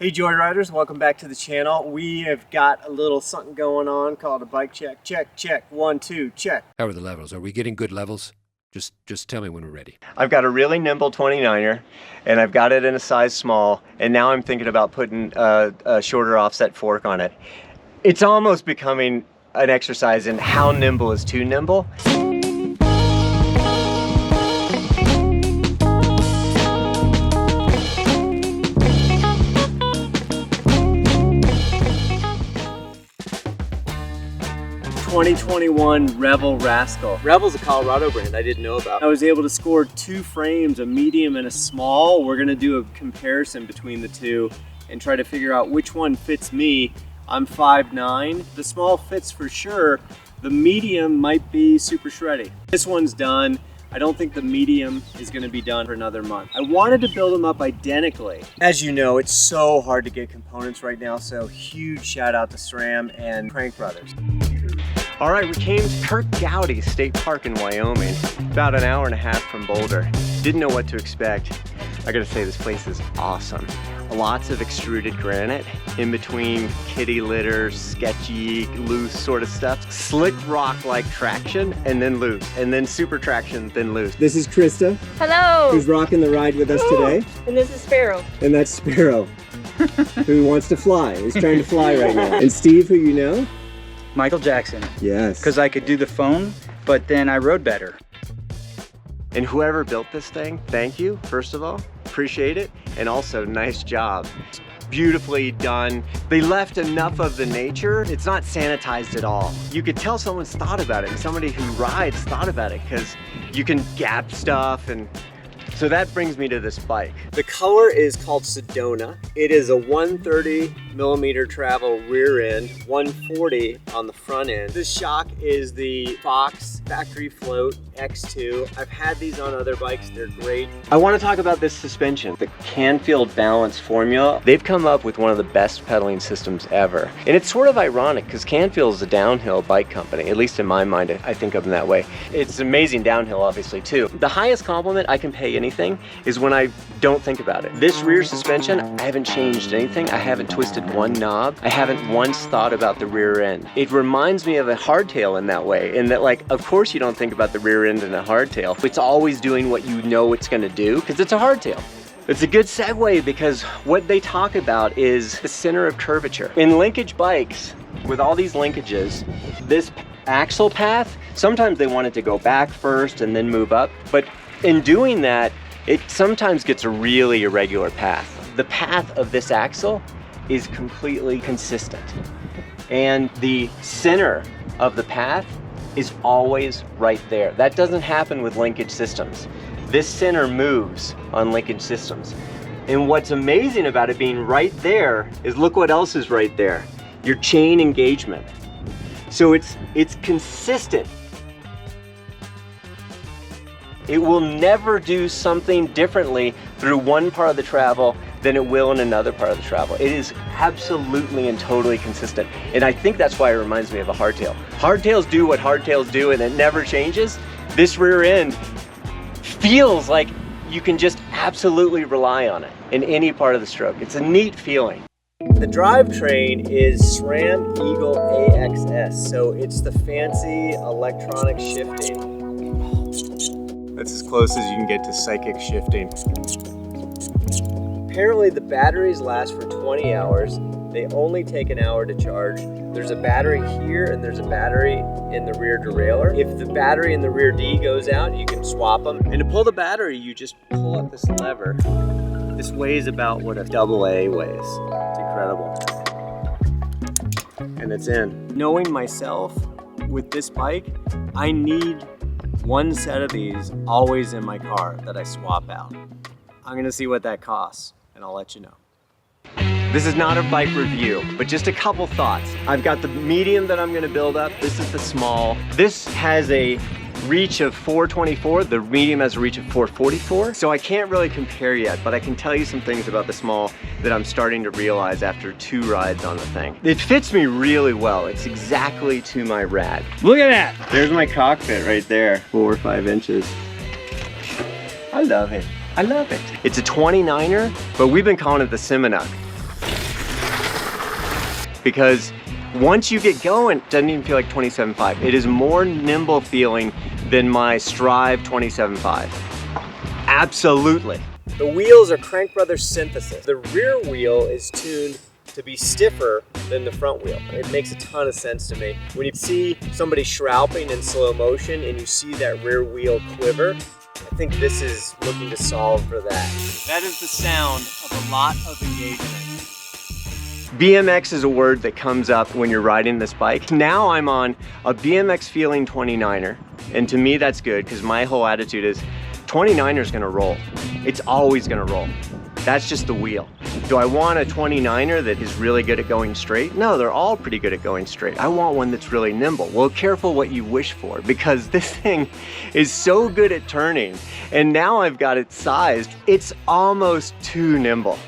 Hey Joyriders, welcome back to the channel. We have got a little something going on called a bike check. Check, 1, 2, check. How are the levels? Are we getting good levels? Just tell me when we're ready. I've got a really nimble 29er and I've got it in a size small, and now I'm thinking about putting a shorter offset fork on it. It's almost becoming an exercise in how nimble is too nimble. 2021 Revel Rascal. Revel's a Colorado brand I didn't know about. I was able to score 2 frames, a medium and a small. We're gonna do a comparison between the two and try to figure out which one fits me. I'm 5'9". The small fits for sure. The medium might be super shreddy. This one's done. I don't think the medium is gonna be done for another month. I wanted to build them up identically. As you know, it's so hard to get components right now, so huge shout out to SRAM and Crank Brothers. All right, we came to Kirk Gowdy State Park in Wyoming, about an hour and a half from Boulder. Didn't know what to expect. I gotta say, this place is awesome. Lots of extruded granite, in between kitty litter, sketchy, loose sort of stuff. Slick rock-like traction, and then loose, and then super traction, then loose. This is Krista. Hello. Who's rocking the ride with us today. And this is Sparrow. And that's Sparrow, who wants to fly. He's trying to fly right now. And Steve, who you know? Michael Jackson. Yes. Because I could do the phone, but then I rode better. And whoever built this thing, thank you, first of all. Appreciate it. And also, nice job. Beautifully done. They left enough of the nature. It's not sanitized at all. You could tell someone's thought about it, and somebody who rides thought about it, because you can gap stuff. And so that brings me to this bike. The color is called Sedona. It is a 130mm travel rear end, 140 on the front end. This shock is the Fox Factory Float X2. I've had these on other bikes, they're great. I want to talk about this suspension, the Canfield Balance formula. They've come up with one of the best pedaling systems ever. And it's sort of ironic because Canfield is a downhill bike company, at least in my mind, I think of them that way. It's amazing downhill, obviously, too. The highest compliment I can pay anything is when I don't think about it. This rear suspension, I haven't changed anything. I haven't twisted one knob. I haven't once thought about the rear end. It reminds me of a hardtail in that way, in that, like, of course you don't think about the rear end in a hardtail. It's always doing what you know it's gonna do, because it's a hardtail. It's a good segue because what they talk about is the center of curvature. In linkage bikes, with all these linkages, this axle path, sometimes they want it to go back first and then move up, but in doing that, it sometimes gets a really irregular path. The path of this axle is completely consistent, and the center of the path is always right there. That doesn't happen with linkage systems. This center moves on linkage systems. And what's amazing about it being right there is, look what else is right there. Your chain engagement. So it's consistent. It will never do something differently through one part of the travel than it will in another part of the travel. It is absolutely and totally consistent. And I think that's why it reminds me of a hardtail. Hardtails do what hardtails do, and it never changes. This rear end feels like you can just absolutely rely on it in any part of the stroke. It's a neat feeling. The drivetrain is SRAM Eagle AXS, so it's the fancy electronic shifting. That's as close as you can get to psychic shifting. Apparently the batteries last for 20 hours. They only take an hour to charge. There's a battery here and there's a battery in the rear derailleur. If the battery in the rear D goes out, you can swap them. And to pull the battery, you just pull up this lever. This weighs about what a AA weighs. It's incredible. And it's in. Knowing myself with this bike, I need one set of these always in my car that I swap out. I'm gonna see what that costs, and I'll let you know. This is not a bike review, but just a couple thoughts. I've got the medium that I'm gonna build up. This is the small. This has a reach of 424. The medium has a reach of 444. So I can't really compare yet, but I can tell you some things about the small that I'm starting to realize after 2 rides on the thing. It fits me really well. It's exactly to my rad. Look at that. There's my cockpit right there, 4 or 5 inches. I love it. I love it. It's a 29er, but we've been calling it the Seminuk. because once you get going, it doesn't even feel like 27.5. It is more nimble feeling than my Strive 27.5. Absolutely. The wheels are Crank Brothers synthesis. The rear wheel is tuned to be stiffer than the front wheel. It makes a ton of sense to me. When you see somebody shrouping in slow motion and you see that rear wheel quiver, I think this is looking to solve for that. That is the sound of a lot of engagement. BMX is a word that comes up when you're riding this bike. Now I'm on a BMX feeling 29er, and to me that's good because my whole attitude is 29er is gonna roll. It's always gonna roll. That's just the wheel. Do I want a 29er that is really good at going straight? No, they're all pretty good at going straight. I want one that's really nimble. Well, careful what you wish for, because this thing is so good at turning, and now I've got it sized, it's almost too nimble.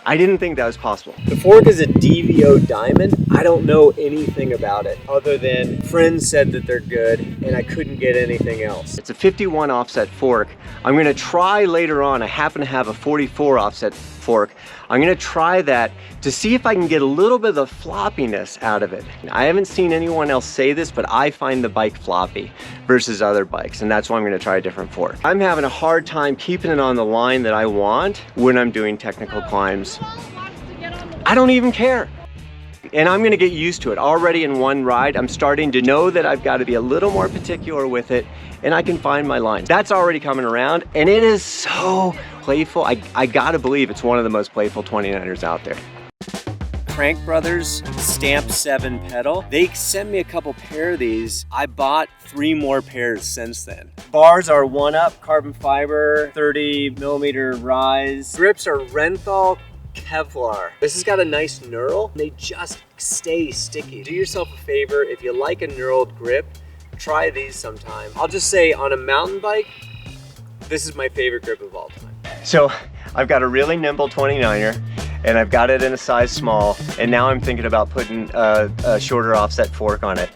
I didn't think that was possible. The fork is a DVO diamond. I don't know anything about it other than friends said that they're good and I couldn't get anything else. It's a 51 offset fork. I'm gonna try later on, I happen to have a 44 offset fork. I'm gonna try that to see if I can get a little bit of the floppiness out of it. I haven't seen anyone else say this, but I find the bike floppy versus other bikes, and that's why I'm gonna try a different fork. I'm having a hard time keeping it on the line that I want when I'm doing technical climbs. I don't even care. And I'm gonna get used to it. Already in one ride, I'm starting to know that I've got to be a little more particular with it, and I can find my line. That's already coming around, and it is so playful. I gotta believe it's one of the most playful 29ers out there. Crank Brothers Stamp 7 pedal. They sent me a couple pair of these. I bought 3 more pairs since then. Bars are 1-up, carbon fiber, 30 millimeter rise. Grips are RENTHAL KEVLAR. This has got a nice knurl. They just stay sticky. Do yourself a favor, if you like a knurled grip, try these sometime. I'll just say on a mountain bike, this is my favorite grip of all time. So I've got a really nimble 29er and I've got it in a size small, and now I'm thinking about putting a shorter offset fork on it.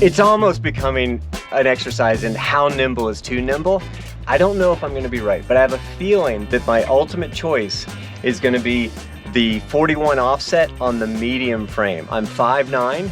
It's almost becoming an exercise in how nimble is too nimble. I don't know if I'm gonna be right, but I have a feeling that my ultimate choice is gonna be the 41 offset on the medium frame. I'm 5'9",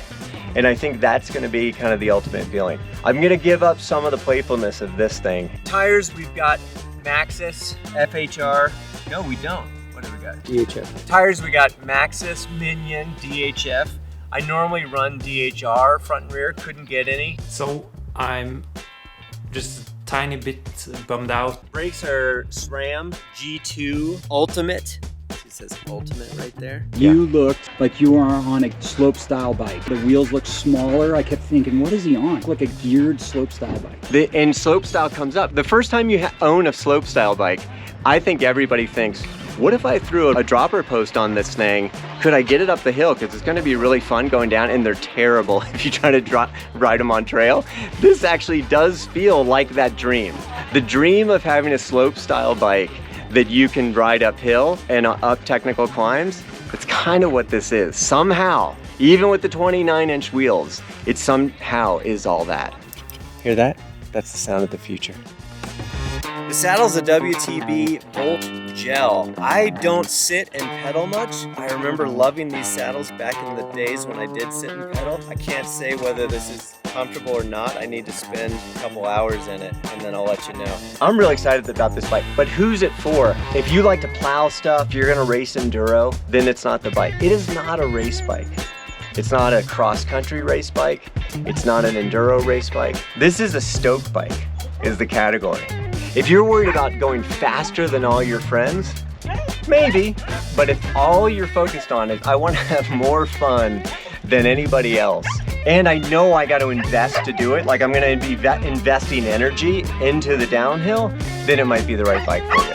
and I think that's gonna be kind of the ultimate feeling. I'm gonna give up some of the playfulness of this thing. Tires, we've got MAXXIS, FHR. No, we don't. What do we got? DHF. Tires, we got MAXXIS, MINION, DHF. I normally run DHR front and rear, couldn't get any. So I'm just a tiny bit bummed out. Brakes are SRAM G2 Ultimate. It says Ultimate right there. You looked like you were on a slope style bike. The wheels looked smaller. I kept thinking, what is he on? Like a geared slope style bike. And slope style comes up. The first time you own a slope style bike, I think everybody thinks, what if I threw a dropper post on this thing? Could I get it up the hill? Because it's going to be really fun going down, and they're terrible if you try to ride them on trail. This actually does feel like that dream. The dream of having a slope style bike that you can ride uphill and up technical climbs, that's kind of what this is. Somehow, even with the 29-inch wheels, it somehow is all that. Hear that? That's the sound of the future. The saddle's a WTB Bolt Gel. I don't sit and pedal much. I remember loving these saddles back in the days when I did sit and pedal. I can't say whether this is comfortable or not. I need to spend a couple hours in it, and then I'll let you know. I'm really excited about this bike, but who's it for? If you like to plow stuff, you're gonna race enduro, then it's not the bike. It is not a race bike. It's not a cross-country race bike. It's not an enduro race bike. This is a stoke bike, is the category. If you're worried about going faster than all your friends, maybe, but if all you're focused on is, I want to have more fun than anybody else, and I know I got to invest to do it, like I'm going to be investing energy into the downhill, then it might be the right bike for you.